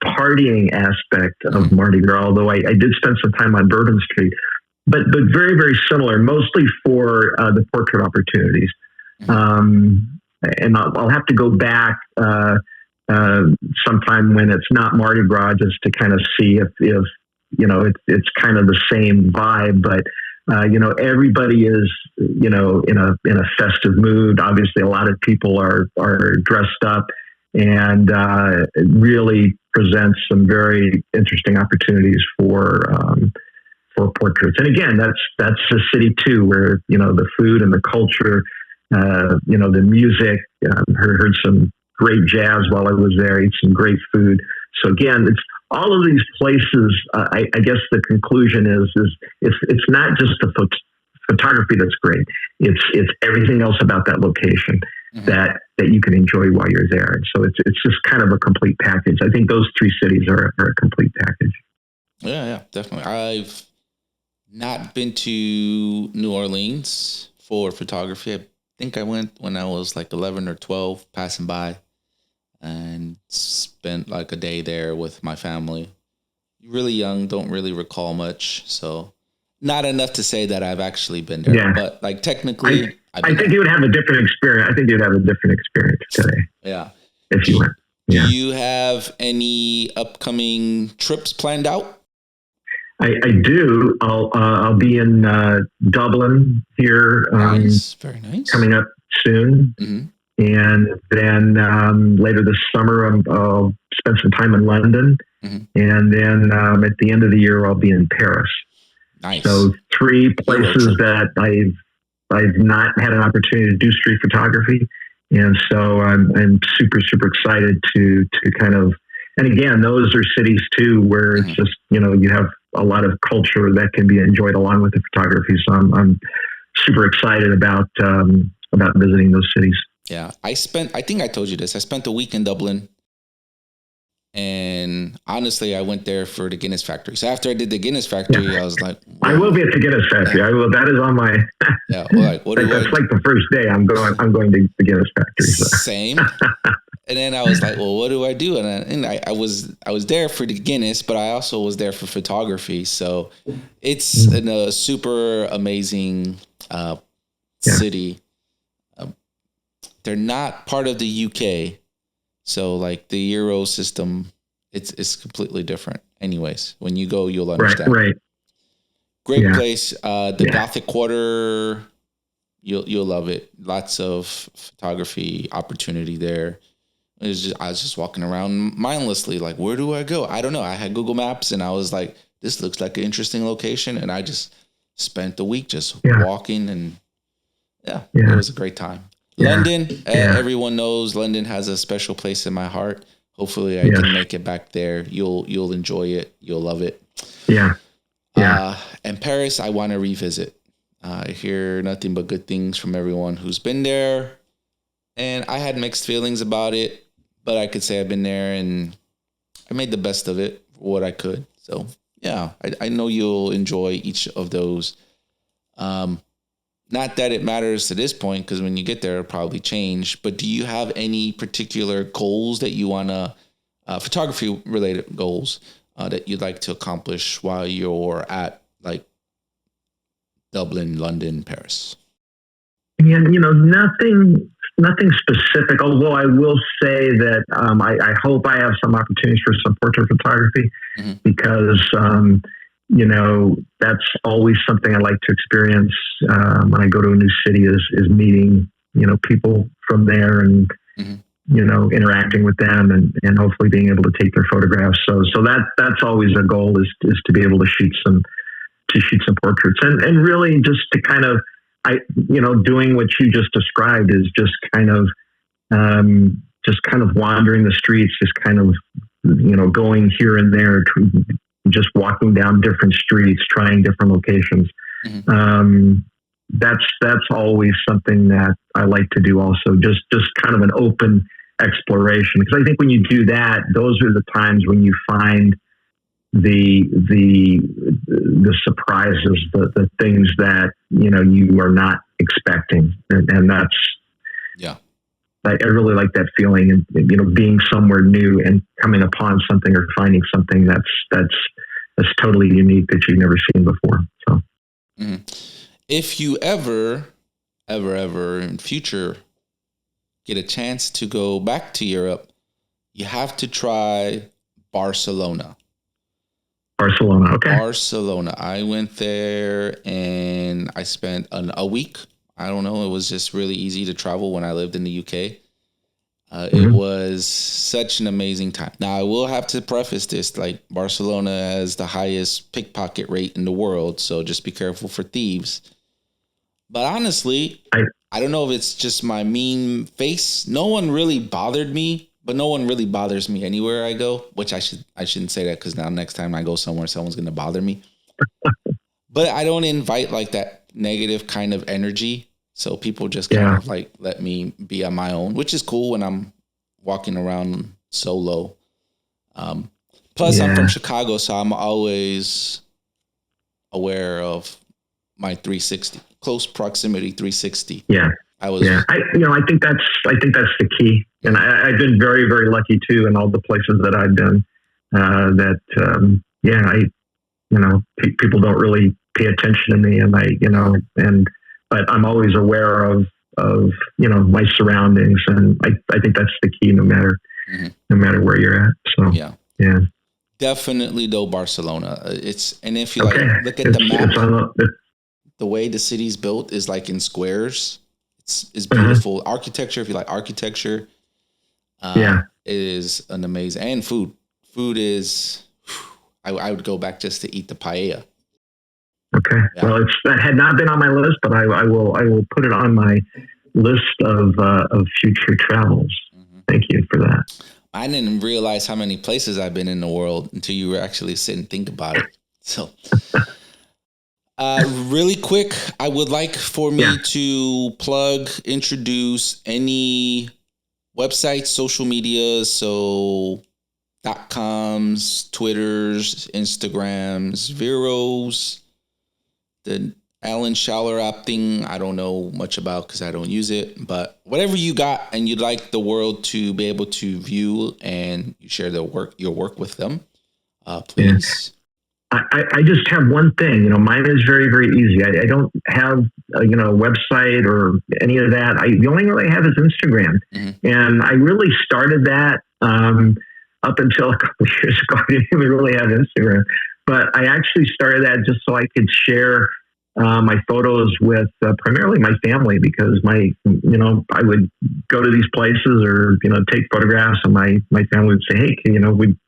partying aspect of Mardi Gras, although I did spend some time on Bourbon Street, but very very similar, mostly for the portrait opportunities. And I'll have to go back sometime when it's not Mardi Gras just to kind of see if it's kind of the same vibe, but. Everybody is, in a festive mood. Obviously, a lot of people are dressed up, and it really presents some very interesting opportunities for portraits. And again, that's a city too, where the food and the culture, the music. Heard some great jazz while I was there. Ate some great food. So again, it's all of these places. I guess the conclusion is it's not just the photography that's great. It's everything else about that location that you can enjoy while you're there. And so it's just kind of a complete package. I think those three cities are a complete package. Yeah, definitely. I've not been to New Orleans for photography. I think I went when I was like 11 or 12, passing by, and spent like a day there with my family. Really young, don't really recall much, so not enough to say that I've actually been there. Yeah. But like technically, I think you would have a different experience. I think you'd have a different experience today. Yeah, if you went. Yeah. Do you have any upcoming trips planned out? I do. I'll be in Dublin here. Nice, very nice. Coming up soon. Mm-hmm. And then later this summer, I'll spend some time in London. Mm-hmm. And then at the end of the year, I'll be in Paris. Nice. So three places that I've not had an opportunity to do street photography. And so I'm super, super excited to kind of, and again, those are cities too, where it's just, you have a lot of culture that can be enjoyed along with the photography. So I'm super excited about visiting those cities. Yeah, I think I told you this. I spent a week in Dublin, and honestly, I went there for the Guinness Factory. So after I did the Guinness Factory, I was like, I will be at the Guinness Factory. I will. That is on my. Yeah, well, like that's like the first day I'm going to the Guinness Factory. So. Same. And then I was like, well, what do I do? And I was there for the Guinness, but I also was there for photography. So it's a super amazing city. They're not part of the UK, so like the Euro system, it's completely different. Anyways, when you go, you'll understand. Right. Great place. The Gothic Quarter, you'll love it. Lots of photography opportunity there. I was just walking around mindlessly, like, where do I go? I don't know. I had Google Maps, and I was like, this looks like an interesting location, and I just spent the week just walking, and it was a great time. London, everyone knows London has a special place in my heart. Hopefully I can make it back there. You'll enjoy it. You'll love it. Yeah. And Paris, I want to revisit. I hear nothing but good things from everyone who's been there. And I had mixed feelings about it, but I could say I've been there and I made the best of it for what I could. So yeah, I know you'll enjoy each of those. Not that it matters to this point, because when you get there, it'll probably change. But do you have any particular goals that you want to, photography-related goals that you'd like to accomplish while you're at, like, Dublin, London, Paris? Yeah, nothing specific. Although I will say that I hope I have some opportunities for some portrait photography because. That's always something I like to experience when I go to a new city is meeting, people from there and, interacting with them and hopefully being able to take their photographs. So that's always a goal is to be able to shoot some portraits and really just to kind of, doing what you just described is just kind of wandering the streets, just kind of, going here and there just walking down different streets, trying different locations. that's always something that I like to do. Also, just kind of an open exploration, because I think when you do that, those are the times when you find the surprises, the things that you are not expecting, and that's Yeah. I really like that feeling, and being somewhere new and coming upon something or finding something that's totally unique that you've never seen before. So, if you ever in future get a chance to go back to Europe, you have to try Barcelona. Barcelona, okay. Barcelona. I went there and I spent a week. I don't know. It was just really easy to travel when I lived in the UK. It was such an amazing time. Now, I will have to preface this, like, Barcelona has the highest pickpocket rate in the world, so just be careful for thieves. But honestly, I don't know if it's just my mean face. No one really bothered me, but no one really bothers me anywhere I go, which I shouldn't say that, because now next time I go somewhere, someone's going to bother me. But I don't invite like that negative kind of energy. So people just kind of like let me be on my own, which is cool when I'm walking around solo. Plus, I'm from Chicago, so I'm always aware of my 360, close proximity 360. Yeah. I think that's the key. And I've been very, very lucky too in all the places that I've been. People don't really pay attention to me, and but I'm always aware of my surroundings, and I think that's the key, no matter where you're at. So yeah. Definitely though, Barcelona. And if you look at the map, the way the city's built is like in squares. It's beautiful. Architecture, if you like architecture, it is an amazing, and food. Food is, I would go back just to eat the paella. Okay. Yeah. Well, that had not been on my list, but I will put it on my list of future travels. Thank you for that. I didn't realize how many places I've been in the world until you were actually sitting and think about it. So, really quick, I would like for me to introduce any websites, social media, so .coms, Twitters, Instagrams, Veros, the Alan Schaller app thing, I don't know much about because I don't use it. But whatever you got and you'd like the world to be able to view and you share your work with them, please. I just have one thing. Mine is very, very easy. I don't have a website or any of that. The only thing I have is Instagram, and I really started that up until a couple of years ago. I didn't even really have Instagram, but I actually started that just so I could share my photos with primarily my family, because I would go to these places or take photographs, and my family would say, "Hey,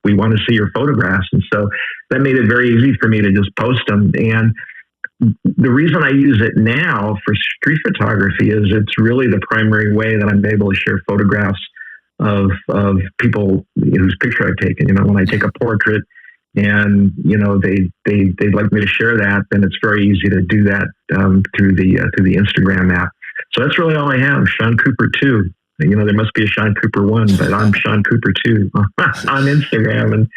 we want to see your photographs," and so that made it very easy for me to just post them. And the reason I use it now for street photography is it's really the primary way that I'm able to share photographs of people whose picture I've taken. When I take a portrait, and they'd like me to share that, then it's very easy to do that through the Instagram app. So that's really all I have. Shawn Cooper 2. There must be a Shawn Cooper 1, but I'm Shawn Cooper 2 on Instagram. And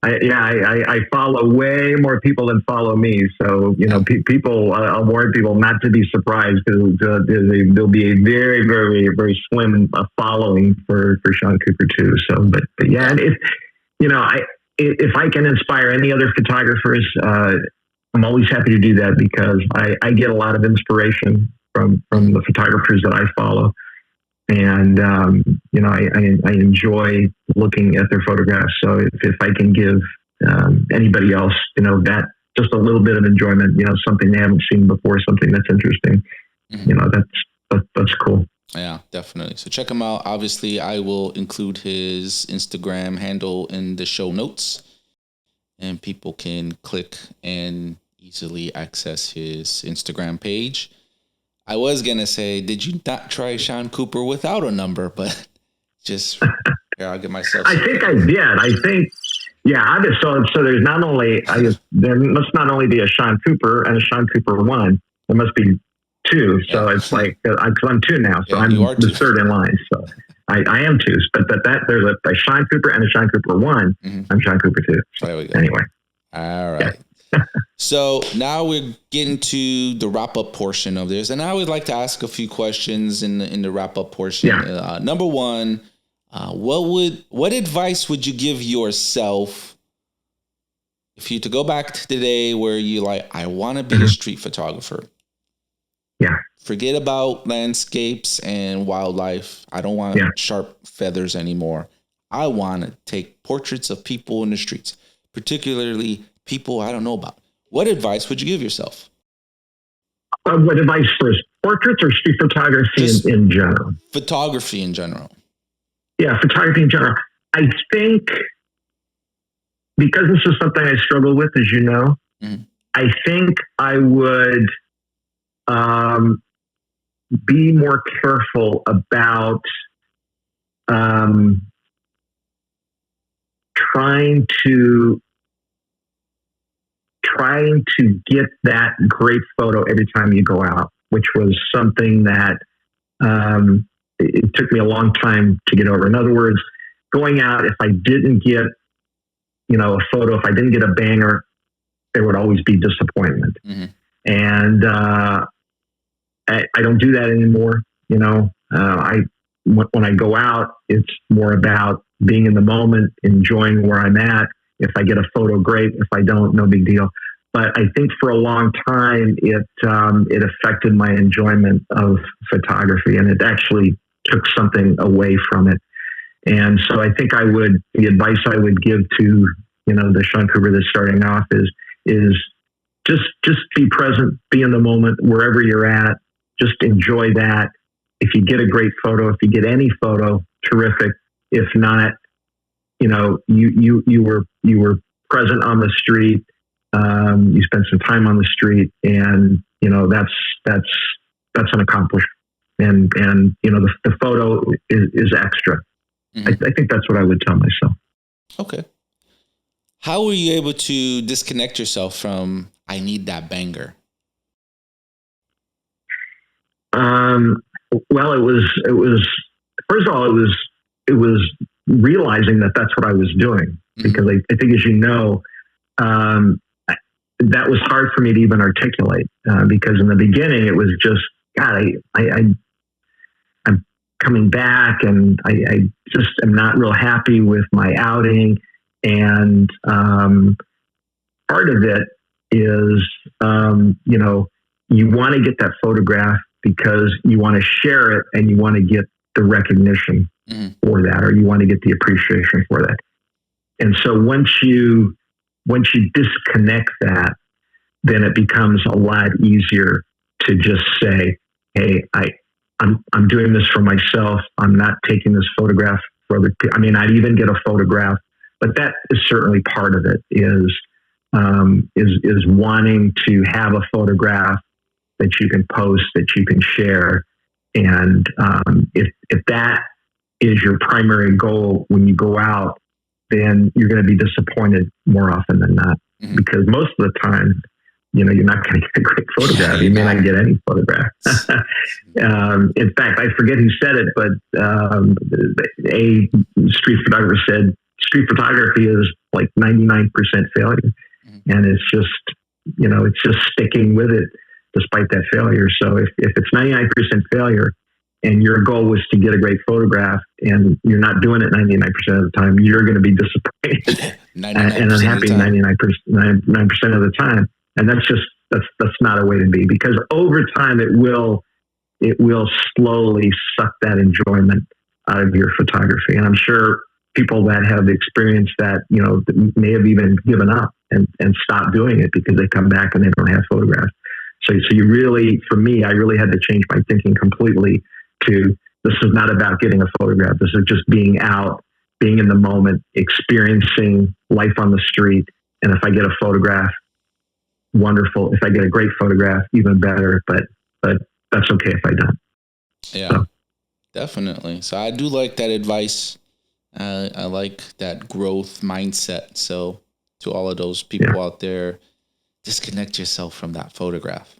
I follow way more people than follow me. So people, I'll warn people not to be surprised, because there'll be a very, very, very slim following for Shawn Cooper 2. So, but yeah, and if I can inspire any other photographers, I'm always happy to do that, because I get a lot of inspiration from the photographers that I follow. And, I enjoy looking at their photographs. So if I can give anybody else, that just a little bit of enjoyment, something they haven't seen before, something that's interesting, that's cool. Yeah, definitely. So check him out. Obviously, I will include his Instagram handle in the show notes, and people can click and easily access his Instagram page. I was going to say, did you not try Shawn Cooper without a number? But just, here, I'll get myself. I think I did. I think, Yeah, so there's not only there must not only be a Shawn Cooper and a Shawn Cooper 1. There must be 2. So Yeah. it's like because I'm 2 now, so Yeah, I'm you are the two. third in line. So I am 2, but that there's a Shawn Cooper and a Shawn Cooper 1. Mm-hmm. I'm Shawn Cooper 2. So There we go. anyway, all right. Yeah. So now we're getting to the wrap up portion of this, and I would like to ask a few questions in the wrap up portion. Yeah. Number one, what advice would you give yourself if you to go back to today where you like, I want to be a street photographer? Yeah. Forget about landscapes and wildlife. I don't want sharp feathers anymore. I want to take portraits of people in the streets, particularly people I don't know about. What advice would you give yourself? What advice for portraits or street photography in general? Photography in general. Yeah, photography in general. I think because this is something I struggle with, as you know, I think I would be more careful about trying to get that great photo every time you go out, which was something that it took me a long time to get over. In other words, going out, if I didn't get a photo, if I didn't get a banger, there would always be disappointment. Mm-hmm. And I don't do that anymore. When I go out, it's more about being in the moment, enjoying where I'm at. If I get a photo, great. If I don't, no big deal. But I think for a long time, it affected my enjoyment of photography, and it actually took something away from it. And so I think the advice I would give to the Shawn Cooper that's starting off is just be present, be in the moment wherever you're at. Just enjoy that. If you get a great photo, if you get any photo, terrific. If not, you were present on the street. You spent some time on the street, and that's an accomplishment. And the photo is extra. Mm-hmm. I think that's what I would tell myself. Okay. How were you able to disconnect yourself from I need that banger? Well, it was first of all, it was realizing that that's what I was doing, because I think, as you know, that was hard for me to even articulate, because in the beginning it was just, God, I'm coming back, and I just am not real happy with my outing. And part of it is, you want to get that photograph because you want to share it and you want to get the recognition for that, or you want to get the appreciation for that. And so once you disconnect that, then it becomes a lot easier to just say, hey, I'm doing this for myself. I'm not taking this photograph for other people. I mean, I'd even get a photograph, but that is certainly part of it, is wanting to have a photograph that you can post, that you can share. And if that is your primary goal when you go out, then you're going to be disappointed more often than not, because most of the time, you're not going to get a great photograph. You may not get any photograph. In fact, I forget who said it, but a street photographer said, street photography is like 99% failure. And it's just sticking with it despite that failure. So if it's 99% failure and your goal was to get a great photograph and you're not doing it 99% of the time, you're going to be disappointed and unhappy 99% of the time. And that's not a way to be, because over time it will slowly suck that enjoyment out of your photography. And I'm sure people that have experienced that, may have even given up and stopped doing it because they come back and they don't have photographs. So you really, for me, I really had to change my thinking completely to, this is not about getting a photograph. This is just being out, being in the moment, experiencing life on the street. And if I get a photograph, wonderful. If I get a great photograph, even better. But that's okay if I don't. Yeah, so. Definitely. So I do like that advice. I like that growth mindset. So to all of those people out there, disconnect yourself from that photograph.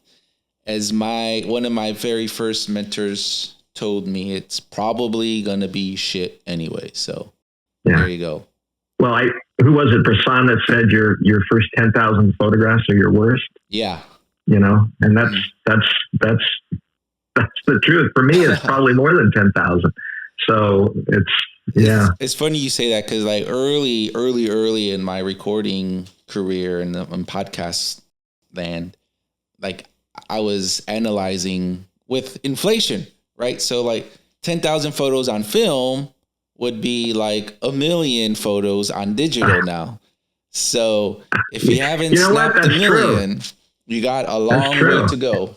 As one of my very first mentors told me, it's probably gonna be shit anyway. So there you go. Well, who was it? Prasan that said your first 10,000 photographs are your worst. Yeah. You know, and that's the truth. For me, it's probably more than 10,000. So it's funny you say that, because like early in my recording career and podcast land, like I was analyzing with inflation, right? So like 10,000 photos on film would be like 1 million photos on digital now. So if you haven't snapped a million, you got a long way to go.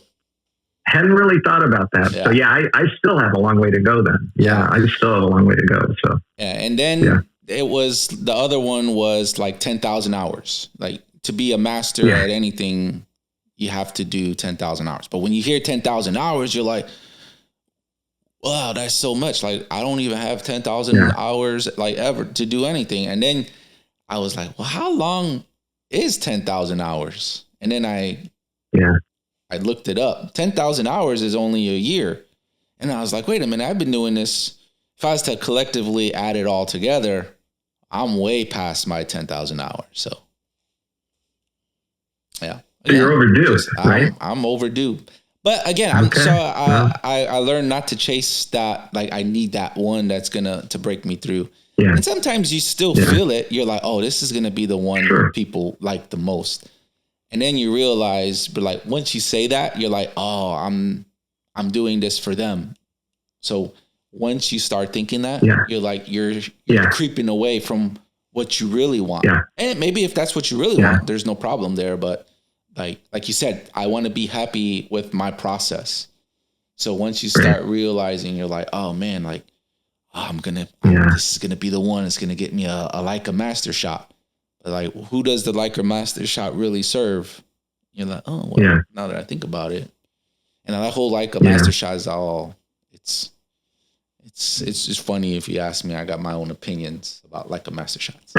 Hadn't really thought about that. Yeah. So I still have a long way to go then. Yeah, I still have a long way to go. So and then it was, the other one was like 10,000 hours. Like to be a master at anything, you have to do 10,000 hours. But when you hear 10,000 hours, you're like, wow, that's so much. Like I don't even have 10,000 hours like ever to do anything. And then I was like, well, how long is 10,000 hours? And then I looked it up. 10,000 hours is only a year. And I was like, wait a minute, I've been doing this. If I was to collectively add it all together, I'm way past my 10,000 hours. So, yeah. So you're overdue, right? I'm overdue. But again, I learned not to chase that. Like I need that one that's to break me through. Yeah. And sometimes you still feel it. You're like, oh, this is going to be the one people like the most. And then you realize, but like once you say that, you're like, oh, I'm doing this for them. So once you start thinking that, you're like, you're creeping away from what you really want. Yeah. And maybe if that's what you really want, there's no problem there. But like you said, I want to be happy with my process. So once you start realizing, you're like, oh man, like this is gonna be the one that's gonna get me a Leica master shot. But like, who does the Leica master shot really serve? You're like, oh well, now that I think about it, and that whole Leica master shot is all it's just funny. If you ask me, I got my own opinions about Leica master shots.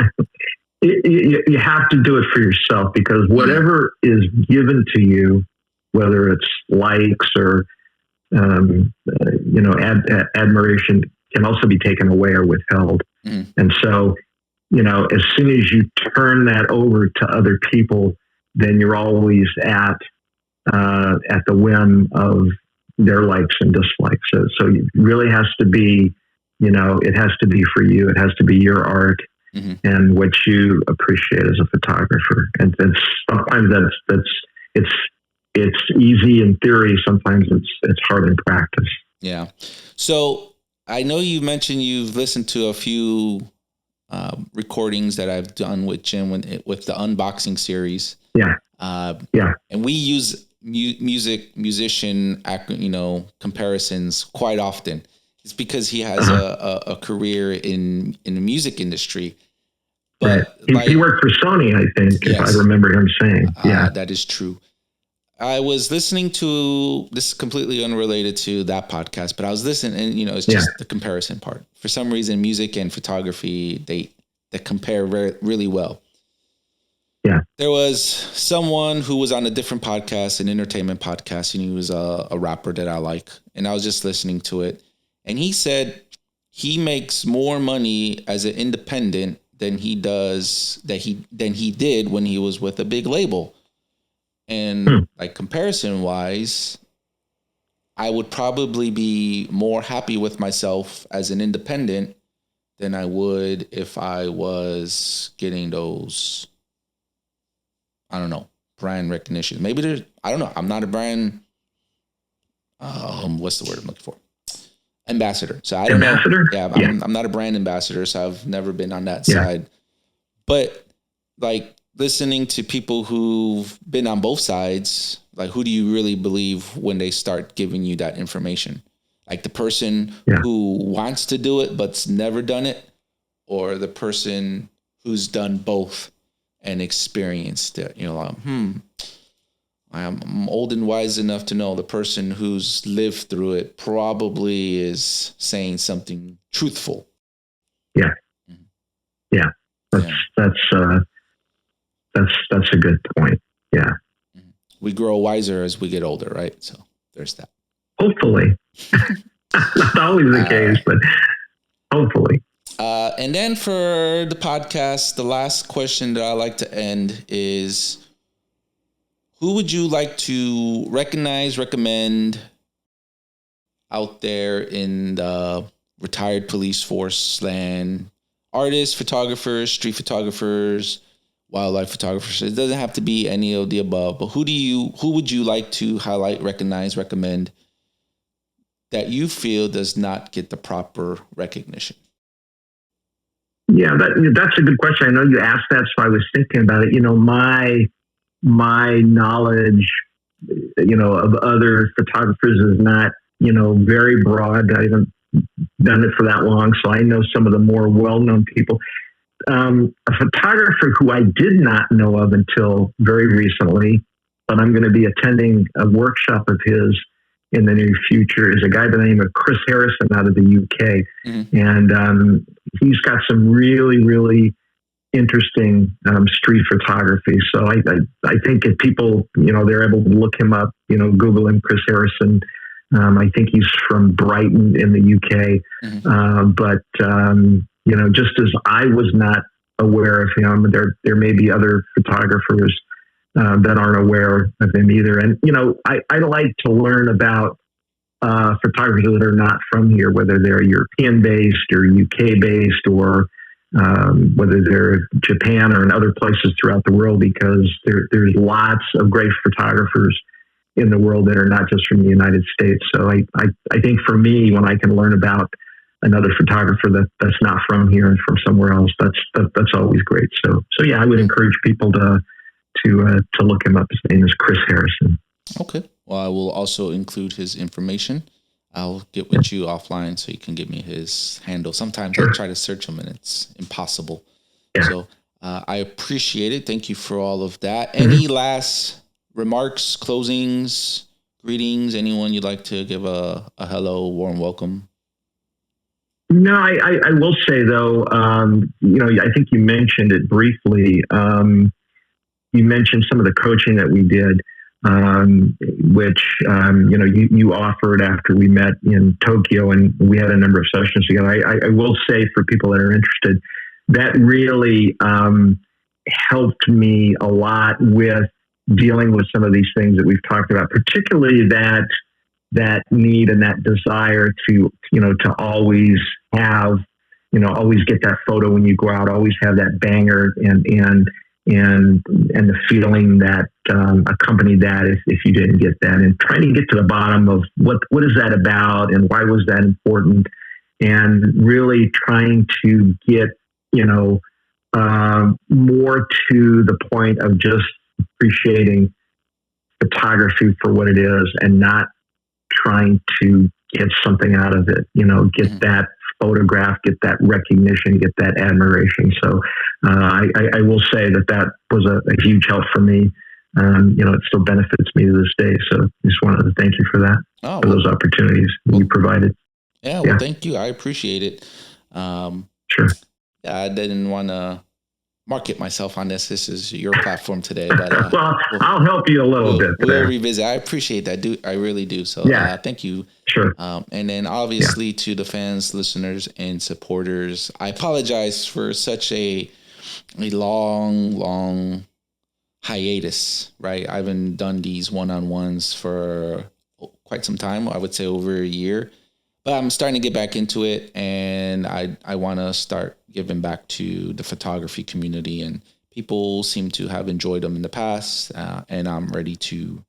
You have to do it for yourself, because whatever is given to you, whether it's likes or admiration, can also be taken away or withheld. And so, as soon as you turn that over to other people, then you're always at the whim of their likes and dislikes. So it really has to be, it has to be for you. It has to be your art and what you appreciate as a photographer. And sometimes it's easy in theory. Sometimes it's hard in practice. Yeah. So I know you mentioned you've listened to a few recordings that I've done with Jim with the unboxing series. Yeah. And we use musician comparisons quite often. It's because he has a career in the music industry. But he worked for Sony, I think, if I remember him saying. That is true. I was listening to, this is completely unrelated to that podcast, but I was listening, and it's just the comparison part. For some reason, music and photography, they compare really well. Yeah. There was someone who was on a different podcast, an entertainment podcast, and he was a rapper that I like. And I was just listening to it. And he said he makes more money as an independent than he did when he was with a big label. And like comparison wise, I would probably be more happy with myself as an independent than I would if I was getting those, I don't know, brand recognition. Maybe there's, I don't know. I'm not a brand. What's the word I'm looking for? Ambassador. So I don't know. Yeah, I'm not a brand ambassador, so I've never been on that side. But like listening to people who've been on both sides, like who do you really believe when they start giving you that information? Like the person who wants to do it but's never done it, or the person who's done both and experienced it? Like, I'm old and wise enough to know the person who's lived through it probably is saying something truthful. Yeah. Yeah, that's a good point. Yeah. We grow wiser as we get older, right? So there's that. Hopefully. Not always the case, but hopefully. And then for the podcast, the last question that I like to end is, who would you like to recommend out there in the retired police force land? Artists, photographers, street photographers, wildlife photographers. It doesn't have to be any of the above, but who would you like to highlight, recognize, recommend that you feel does not get the proper recognition? Yeah, that's a good question. I know you asked that, so I was thinking about it. My knowledge, of other photographers is not, very broad. I haven't done it for that long, so I know some of the more well-known people. A photographer who I did not know of until very recently, but I'm going to be attending a workshop of his in the near future, is a guy by the name of Chris Harrison out of the UK. Mm-hmm. And he's got some really, really interesting street photography. So I think if people, they're able to look him up, Google him, Chris Harrison. I think he's from Brighton in the UK. Mm-hmm. But just as I was not aware of him, there may be other photographers that aren't aware of him either. And, I like to learn about photographers that are not from here, whether they're European based or UK based, or whether they're Japan or in other places throughout the world, because there's lots of great photographers in the world that are not just from the United States. So I think for me, when I can learn about another photographer that's not from here and from somewhere else, that's always great. So yeah, I would encourage people to look him up. His name is Chris Harrison. Okay. Well, I will also include his information. I'll get with you offline so you can give me his handle. Sometimes I try to search him and it's impossible. Yeah. So I appreciate it. Thank you for all of that. Mm-hmm. Any last remarks, closings, greetings? Anyone you'd like to give a hello, warm welcome? No, I will say though, I think you mentioned it briefly. You mentioned some of the coaching that we did, which, you offered after we met in Tokyo, and we had a number of sessions together. I will say, for people that are interested, that really helped me a lot with dealing with some of these things that we've talked about, particularly that need and that desire to always have, always get that photo when you go out, always have that banger and the feeling that accompanied that if you didn't get that, and trying to get to the bottom of what is that about and why was that important, and really trying to get more to the point of just appreciating photography for what it is and not trying to get something out of it, get that photograph, get that recognition, get that admiration. So I will say that was a huge help for me. It still benefits me to this day. So just wanted to thank you for that, for those opportunities you provided. Yeah, well, thank you. I appreciate it. Sure. I didn't want to market myself on this. This is your platform today, but well, I'll help you a little bit. We'll revisit. I appreciate that. I really do. So thank you. Sure. And then obviously to the fans, listeners, and supporters, I apologize for such a long hiatus, right? I haven't done these one-on-ones for quite some time. I would say over a year, but I'm starting to get back into it, and I want to start giving back to the photography community, and people seem to have enjoyed them in the past, and I'm ready to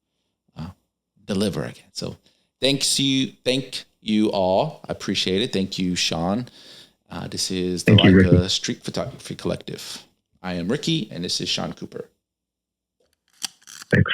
deliver again. So thank you all. I appreciate it. Thank you, Shawn. This is the Leica Street Photography Collective. I am Ricky, and this is Shawn Cooper. Thanks.